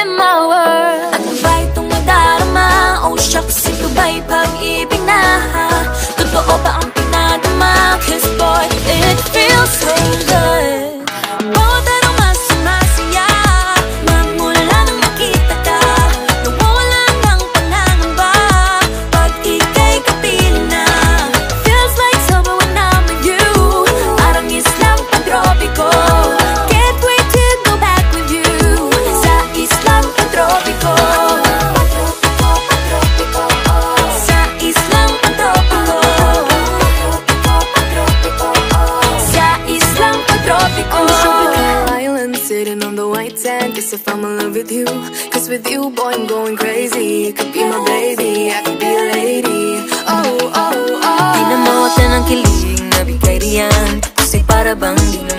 in my world. Ano ba itong nadarama? Oh shucks, ito ba'y pag-ibig na? Totoo ba ang pinadama? Cause boy, it feels so good. Bawat araw mas sumasaya, magmula nang makita ka. Nawawala ng pangangamba pag ika'y kapiling na. Feels like summer when I'm with you, parang islang pantropiko. Can't wait to go back with you sa islang pantropiko. Sa islang pantropiko. Sa islang pantropiko. On the tropical island, sitting on the white sand. Guess if I'm in love with you, cause with you, boy, I'm going crazy. You could be my baby, I could be a lady. Oh, oh, oh. Di na mawala ng kilig na bigay riyan, kasi para bang di na